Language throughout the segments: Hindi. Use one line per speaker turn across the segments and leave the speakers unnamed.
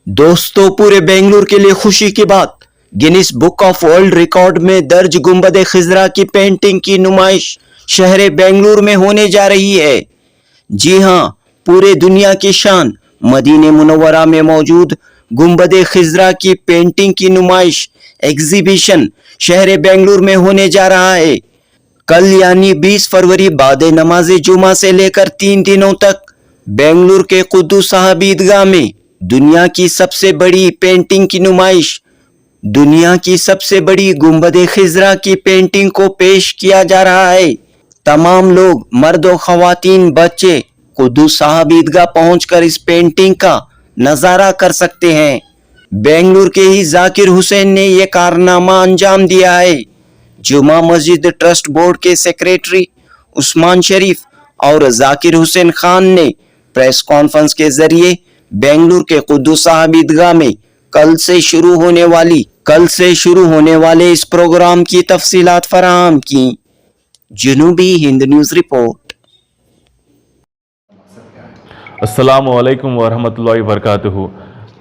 दोस्तों, पूरे बेंगलुरु के लिए खुशी की बात। Guinness book of world record में दर्ज गुंबद खिजरा की पेंटिंग की नुमाइश शहर बेंगलुरु में होने जा रही है। जी हां, पूरे दुनिया की शान मदीने मुनव्वरा में मौजूद गुंबद खिजरा की पेंटिंग की नुमाइश एग्जीबिशन शहर बेंगलुरु में होने जा रहा है। कल यानी 20 फरवरी बाद नमाज जुमा से लेकर 3 दिनों तक बेंगलुरु के कुद्दूस साहब ईदगाह में दुनिया की सबसे बड़ी पेंटिंग की नुमाइश, दुनिया की सबसे बड़ी गुंबद खिजरा की पेंटिंग को पेश किया जा रहा है। तमाम लोग, मर्द और खवातीन, बच्चे कुद्दूस साहब ईदगाह पहुंचकर इस पेंटिंग का नजारा कर सकते हैं। बेंगलुरु के ही जाकिर हुसैन ने यह कारनामा अंजाम दिया है। जुमा मस्जिद ट्रस्ट बोर्ड के सेक्रेटरी उस्मान शरीफ और जाकिर हुसैन खान ने प्रेस कॉन्फ्रेंस के जरिए बेंगलुरु के कुद्दूस साहब ईदगाह में कल से शुरू होने वाले इस प्रोग्राम की तफसीलात फराहम की। जनूबी हिंद न्यूज रिपोर्ट।
अस्सलामु अलैकुम वरहमतुल्लाहि वबरकातुहू।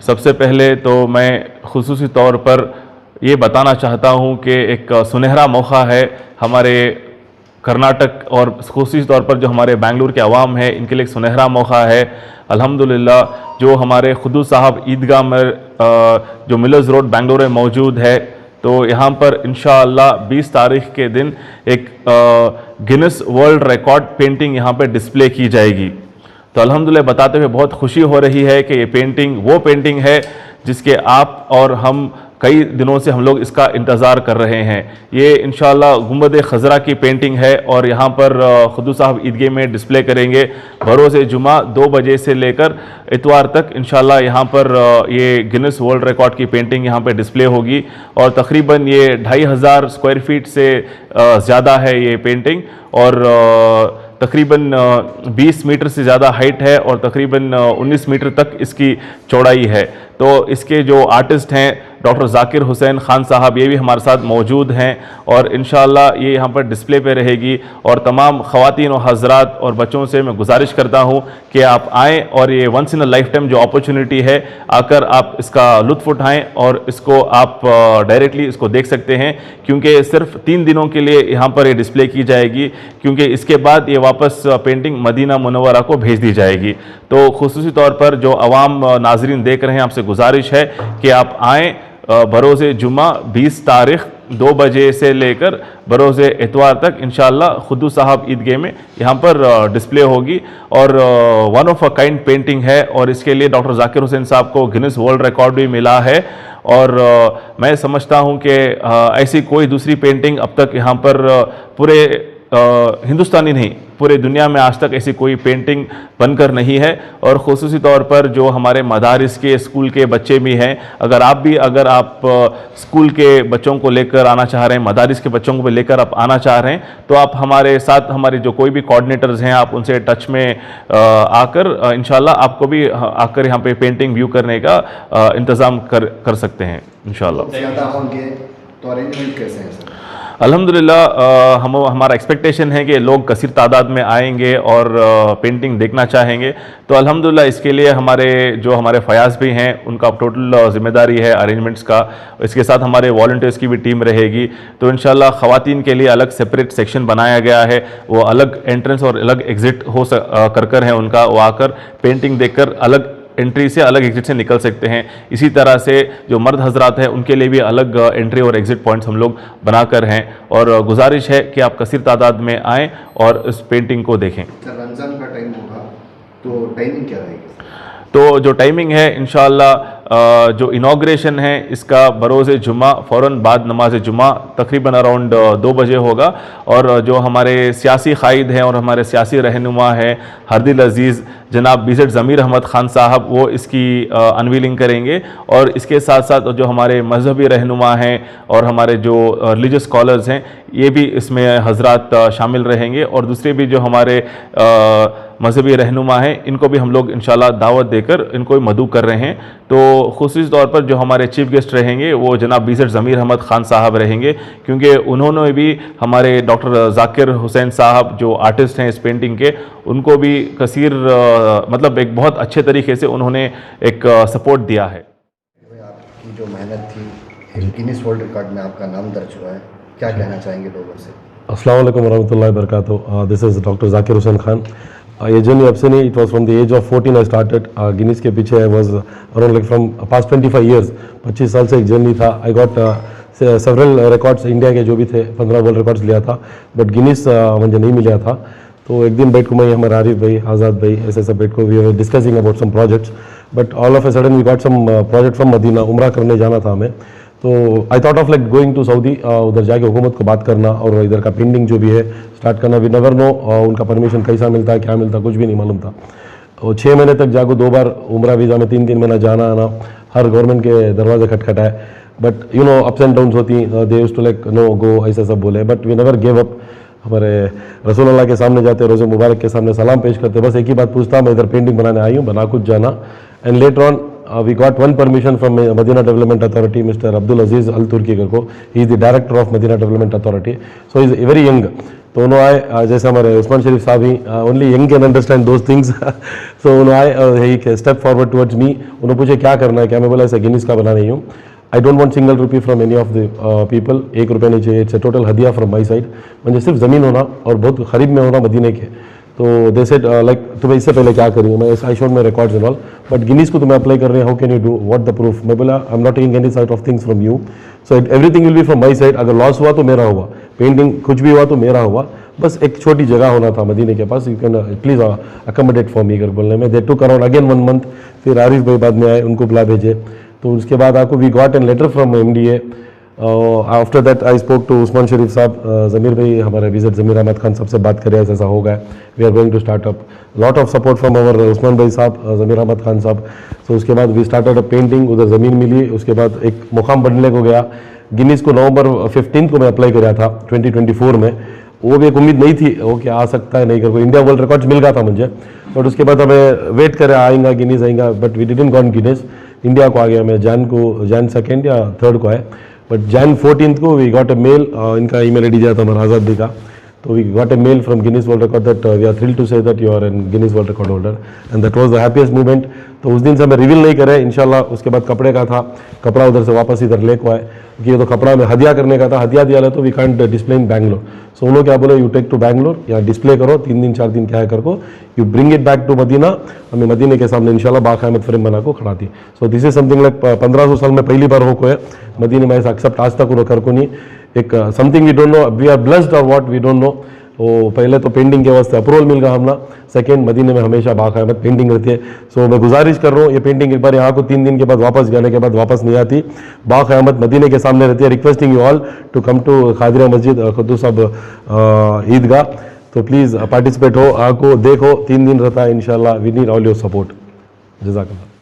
सबसे पहले तो मैं खुसूसी तौर पर ये बताना चाहता हूँ कि एक सुनहरा मौका है हमारे कर्नाटक और खुसूसी तौर पर जो हमारे बेंगलुरु के अवाम है, इनके लिए एक सुनहरा मौका है। अल्हम्दुलिल्लाह, जो हमारे कुद्दूस साहब ईदगाह में जो मिलर्स रोड बेंगलुरु में मौजूद है, तो यहाँ पर इंशाअल्लाह 20 तारीख के दिन एक गिनीज वर्ल्ड रिकॉर्ड पेंटिंग यहाँ पर डिस्प्ले की जाएगी। तो अल्हम्दुलिल्लाह बताते हुए बहुत खुशी हो रही है कि ये पेंटिंग वो पेंटिंग है जिसके आप और हम कई दिनों से हम लोग इसका इंतज़ार कर रहे हैं। ये इंशाअल्लाह गुंबद खिजरा की पेंटिंग है और यहाँ पर कुद्दूस साहब ईदगाह में डिस्प्ले करेंगे। बरोज़ जुमा 2 बजे से लेकर इतवार तक इंशाअल्लाह यहाँ पर ये गिनीज वर्ल्ड रिकॉर्ड की पेंटिंग यहाँ पर डिस्प्ले होगी और तकरीबन ये 2500 स्क्वायर फीट से ज़्यादा है ये पेंटिंग और तकरीबन 20 मीटर से ज़्यादा हाइट है और तकरीबन 19 मीटर तक इसकी चौड़ाई है। तो इसके जो आर्टिस्ट हैं डॉक्टर जाकिर हुसैन खान साहब, ये भी हमारे साथ मौजूद हैं और इंशाअल्लाह ये यहाँ पर डिस्प्ले पे रहेगी। और तमाम ख़वातीन और हज़रात और बच्चों से मैं गुजारिश करता हूँ कि आप आएँ और ये once in a lifetime जो अपॉर्चुनिटी है, आकर आप इसका लुत्फ़ उठाएँ और इसको आप डायरेक्टली इसको देख सकते हैं, क्योंकि सिर्फ 3 दिनों के लिए यहाँ पर ये डिस्प्ले की जाएगी, क्योंकि इसके बाद ये वापस पेंटिंग मदीना मुनव्वरा को भेज दी जाएगी। तो खुसूसी तौर पर जो अवाम नाजरीन देख रहे हैं, आपसे गुजारिश है कि आप आएँ। बरोज़ जुमा 20 तारीख 2 बजे से लेकर बरोज़ इतवार तक इंशाअल्लाह कुद्दूस साहब ईदगाह में यहाँ पर डिस्प्ले होगी और one of a kind painting है और इसके लिए डॉक्टर जाकिर हुसैन साहब को गिनीज वर्ल्ड रिकॉर्ड भी मिला है। और मैं समझता हूँ कि ऐसी कोई दूसरी पेंटिंग अब तक यहाँ पर पूरे हिंदुस्तानी नहीं, पूरे दुनिया में आज तक ऐसी कोई पेंटिंग बनकर नहीं है। और ख़ुसूसी तौर पर जो हमारे मदारिस के स्कूल के बच्चे भी हैं, अगर आप स्कूल के बच्चों को लेकर आना चाह रहे हैं, मदारिस के बच्चों को लेकर आप आना चाह रहे हैं, तो आप हमारे साथ, हमारे जो कोई भी कोऑर्डिनेटर्स हैं, आप उनसे टच में आकर इंशाल्लाह आपको भी आकर यहाँ पे पेंटिंग व्यू करने का इंतज़ाम कर सकते हैं इंशाल्लाह।
तो अरेंजमेंट कैसे हैं सर?
अल्हम्दुलिल्लाह हमारा एक्सपेक्टेशन है कि लोग कसीर तादाद में आएंगे और पेंटिंग देखना चाहेंगे। तो अल्हम्दुलिल्लाह इसके लिए हमारे फ़याज़ भी हैं, उनका टोटल ज़िम्मेदारी है अरेंजमेंट्स का। इसके साथ हमारे वॉलंटियर्स की भी टीम रहेगी। तो इंशाल्लाह ख़वातीन के लिए अलग सेपरेट सेक्शन बनाया गया है, वो अलग एंट्रेंस और अलग एग्ज़िट कर है उनका, वो आकर पेंटिंग देखकर अलग एंट्री से अलग एग्जिट से निकल सकते हैं। इसी तरह से जो मर्द हजरात हैं उनके लिए भी अलग एंट्री और एग्जिट पॉइंट्स हम लोग बनाकर हैं और गुजारिश है कि आप कसीर तादाद में आएँ और इस पेंटिंग को देखें।
रमज़ान का टाइम होगा तो टाइमिंग क्या रहेगी?
तो जो टाइमिंग है इंशाअल्लाह जो इनाग्रेशन है इसका बरोज़ जुमा फ़ौरन बाद नमाज जुमा तकरीबन अराउंड 2 बजे होगा और जो हमारे सियासी क़ायद हैं और हमारे सियासी रहनुमा हैं हरदिल अज़ीज़ जनाब BZ ज़मीर अहमद ख़ान साहब, वो इसकी अनवीलिंग करेंगे। और इसके साथ साथ जो हमारे मजहबी रहनुमा हैं और हमारे जो रिलीजियस स्कॉलर्स हैं, ये भी इसमें हजरात शामिल रहेंगे और दूसरे भी जो हमारे मजहबी रहनुमा हैं, इनको भी हम लोग इंशाल्लाह दावत देकर इनको भी मदऊ कर रहे हैं। तो ख़ुसूसी तौर पर जो हमारे चीफ़ गेस्ट रहेंगे वो जनाब BZ ज़मीर अहमद ख़ान साहब रहेंगे, क्योंकि उन्होंने भी हमारे डॉक्टर जाकिर हुसैन साहब जो आर्टिस्ट हैं इस पेंटिंग के, उनको भी कसीर मतलब एक बहुत अच्छे तरीके से उन्होंने एक सपोर्ट दिया है।
गिनीज वर्ल्ड रिकॉर्ड में आपका नाम दर्ज हुआ है, क्या कहना चाहेंगे लोगों से?
अस्सलाम वालेकुम वरहमतुल्लाहि वबरकातुहू। This is doctor Zakir Hussain Khan. ये जर्नी अब से नहीं, it was from the age of 14 I started. Guinness के पीछे I was around like from past 25 years, 25 साल से एक जर्नी था। I got several records India के जो भी थे, 15 वर्ल्ड रिकॉर्ड्स लिया था, बट गिनीज मुझे नहीं मिला था। तो एक दिन बैठ को मैं, हमारे आरिफ भाई, आज़ाद भाई, ऐसे सब बैठ को we were discussing about some projects, but all of a sudden we got some project from Medina. उम्रा करने जाना था हमें, तो I thought of like going to Saudi, उधर जाके हुकूमत को बात करना और इधर का पेंडिंग जो भी है स्टार्ट करना। वी नेवर नो उनका परमिशन कैसा मिलता है, क्या मिलता है, कुछ भी नहीं मालूम था। और 6 महीने तक जाको 2 बार उम्रा वीज़ा में 3-3 महीना जाना आना, हर गवर्नमेंट के दरवाजे खटखटाए, but you know ups and downs होती, they used to like no go, ऐसा सब बोले, but we never give up. हमारे रसूल अल्लाह के सामने जाते, रोज़े मुबारक के सामने सलाम पेश करते, बस एक ही बात पूछता, मैं इधर पेंटिंग बनाने आई हूँ, बना कुछ जाना। And later on we got one permission from Medina Development Authority, Mr. Abdul Aziz Al Turki को, he is the director of Medina Development Authority, so he is very young। तो उन्होंने आए, जैसे हमारे उस्मान शरीफ साहब ही, only young can understand those things. So उन्होंने आए, he step forward towards me, उन्होंने पूछे क्या करना है, क्या, मैं बोला ऐसे गिनीज का बना रही हूँ। I don't want single rupee from any of the people, 1 रुपया नहीं चाहिए, इट्स ए टोटल हदिया फ्रॉम माई साइड। मुझे सिर्फ ज़मीन होना और बहुत करीब में होना मदीने के। तो दे सेड लाइक तुम्हें इससे पहले क्या करी, मैं I showed my records and all, but Guinness को तुम्हें अप्लाई कर रहे हैं, how can you do, what the proof. मैं बोला I am not taking any side of things from you, so everything will be from my side. अगर लॉस हुआ तो मेरा हुआ, पेंटिंग कुछ भी हुआ तो मेरा हुआ, बस एक छोटी जगह होना था मदीने के पास, you can please accommodate for me कर बोलने में। They took around again 1 month, फिर आरिफ भाई बाद में आए, उनको बुला भेजे। तो उसके बाद आपको we got an letter from MDA। After that I spoke to Usman Sharif sahab, Zameer भाई हमारे विजिट, ज़मीर अहमद खान सबसे बात करें, ऐसा हो गया, we are going to start up, lot of support from our Usman भाई साहब, ज़मीर अहमद खान साहब। तो उसके बाद वी स्टार्टेड अ पेंटिंग, उधर ज़मीन मिली, उसके बाद एक मुकाम बनने को गया। गिनीज को नवंबर 15 को मैं अप्लाई कराया था 2024 में, वो भी एक उम्मीद नहीं थी वो क्या आ सकता है, नहीं कर, इंडिया वर्ल्ड रिकॉर्ड्स मिल गया था मुझे, बट उसके बाद हमें वेट करे आएगा गिनीज आएगा, but we didn't got Guinness. India को आ गया मैं जैन 2 या 3 को आए, बट जैन 14 को वी गॉट अ मेल, इनका ईमेल आईडी दिया था हमारा आज़ाद भाई का, तो we got a mail from Guinness world record that we are thrilled to say that you are an Guinness world record holder, and that was the happiest moment. तो उस दिन से हमें रिवील नहीं करे इंशाल्लाह। उसके बाद कपड़े का था, कपड़ा उधर से वापस इधर ले को आए, क्योंकि ये तो कपड़ा में हदिया करने का था, हदिया दिया तो we can't display in Bangalore. So उन्होंने क्या बोले, यू टेक टू बैंगलोर, या डिस्प्ले करो 3 दिन 4 दिन क्या है करको, you bring it back to Medina, हमें मदीने के सामने इंशाल्लाह बाक़यामत फ्रेम बना को खड़ा थी। So this is something like 1500 साल में पहली बार हो को है मदीने में ऐसा एक्सेप्ट आज तक कर को नहीं, एक something we don't know, we are blessed और व्हाट वी डोंट नो। वो पहले तो पेंटिंग के वास्ते अप्रूवल मिल गया हमला, सेकंड मदीने में हमेशा बाक़यामत पेंटिंग रहती है। सो मैं गुजारिश कर रहा हूँ, ये पेंटिंग एक बार यहाँ को 3 दिन के बाद वापस जाने के बाद वापस नहीं आती, बाक़यामत मदीने के सामने रहती है। Requesting you all to come to Khadira Masjid Quddus साहब ईदगाह, तो प्लीज़ पार्टिसिपेट हो, आको देखो, 3 दिन रहता है इंशाल्लाह। We need all your support. जज़ाकल्लाह।